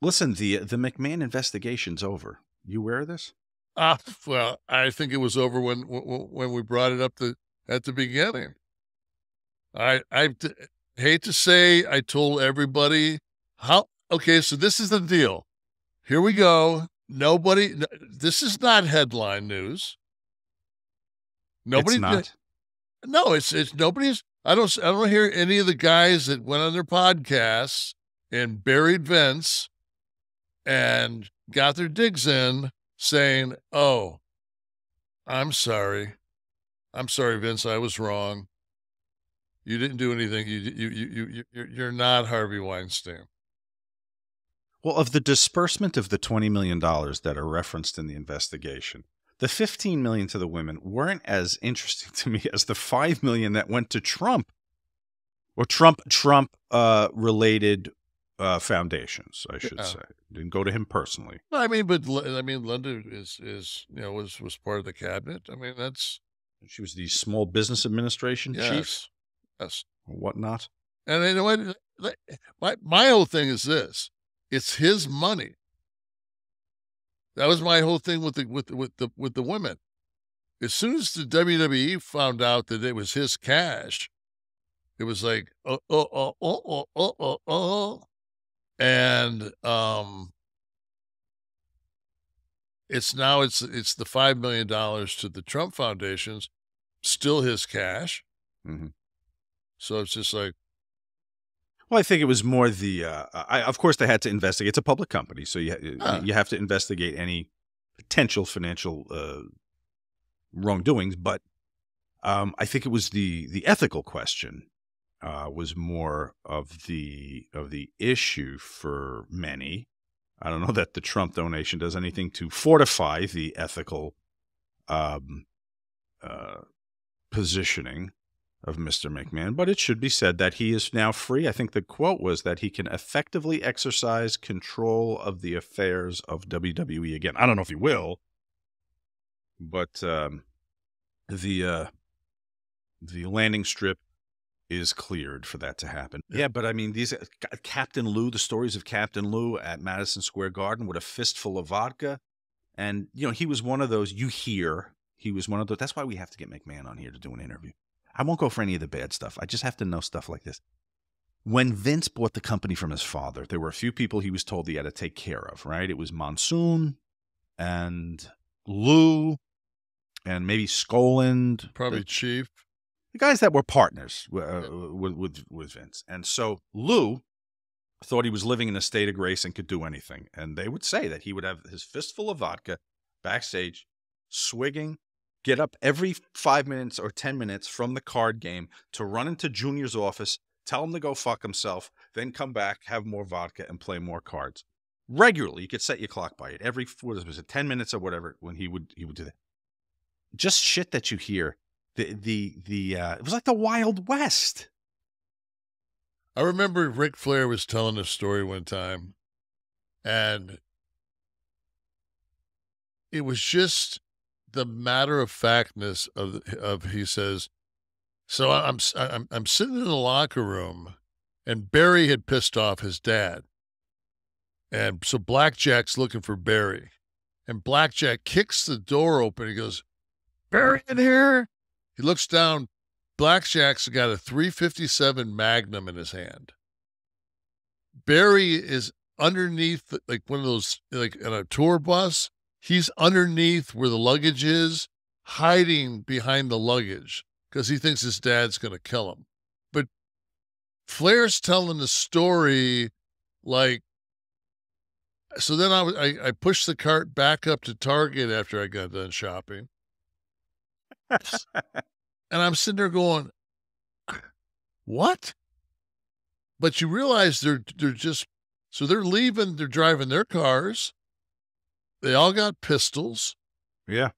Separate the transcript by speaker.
Speaker 1: Listen, the McMahon investigation's over. You aware of this?
Speaker 2: Well, I think it was over when we brought it up at the beginning. I hate to say I told everybody how okay, so this is the deal. Here we go. This is not headline news.
Speaker 1: It's
Speaker 2: Nobody
Speaker 1: not.
Speaker 2: no, it's nobody's I don't hear any of the guys that went on their podcasts and buried Vince and got their digs in saying, "Oh, I'm sorry. I'm sorry, Vince, I was wrong. You didn't do anything. You're not Harvey Weinstein."
Speaker 1: Well, of the disbursement of the $20 million that are referenced in the investigation, the $15 million to the women weren't as interesting to me as the $5 million that went to Trump or Trump related foundations, I should say. Didn't go to him personally.
Speaker 2: I mean, Linda is was part of the cabinet. I mean, that's
Speaker 1: She was the Small Business Administration chief,
Speaker 2: yes,
Speaker 1: or whatnot.
Speaker 2: and you know what? My whole thing is this: it's his money. That was my whole thing with the women. As soon as the WWE found out that it was his cash, it was like, and it's the $5 million to the Trump foundations, still his cash.
Speaker 1: Mm-hmm.
Speaker 2: So it's just like,
Speaker 1: Well, I think it was more the. Of course, they had to investigate. It's a public company, so you have to investigate any potential financial wrongdoings. But I think it was the ethical question was more of the issue for many. I don't know that the Trump donation does anything to fortify the ethical positioning of Mr. McMahon, but it should be said that he is now free. I think the quote was that he can effectively exercise control of the affairs of WWE again. I don't know if he will, but the landing strip is cleared for that to happen. Yeah, but I mean, these Captain Lou, the stories of Captain Lou at Madison Square Garden with a fistful of vodka, and he was one of those. He was one of those. That's why we have to get McMahon on here to do an interview. I won't go for any of the bad stuff. I just have to know stuff like this. When Vince bought the company from his father, there were a few people he was told he had to take care of, right? It was Monsoon and Lou and maybe Skoland.
Speaker 2: probably Chief.
Speaker 1: The guys that were partners with Vince. And so Lou thought he was living in a state of grace and could do anything. And they would say that he would have his fistful of vodka backstage, swigging, get up every 5 minutes or 10 minutes from the card game to run into Junior's office, tell him to go fuck himself, then come back, have more vodka, and play more cards. Regularly, you could set your clock by it. Every, 10 minutes or whatever, when he would do that. Just shit that you hear. It was like the Wild West.
Speaker 2: I remember Ric Flair was telling a story one time, and it was just the matter of factness of he says, so I'm sitting in the locker room, and Barry had pissed off his dad, and so Blackjack's looking for Barry, and Blackjack kicks the door open. He goes, "Barry in here?" He looks down. Blackjack's got a .357 Magnum in his hand. Barry is underneath, like one of those, like in a tour bus. He's underneath where the luggage is, hiding behind the luggage because he thinks his dad's going to kill him. But Flair's telling the story like, so then I pushed the cart back up to Target after I got done shopping. And I'm sitting there going, what? But you realize they're just, so they're leaving, they're driving their cars. They all got pistols.
Speaker 1: Yeah.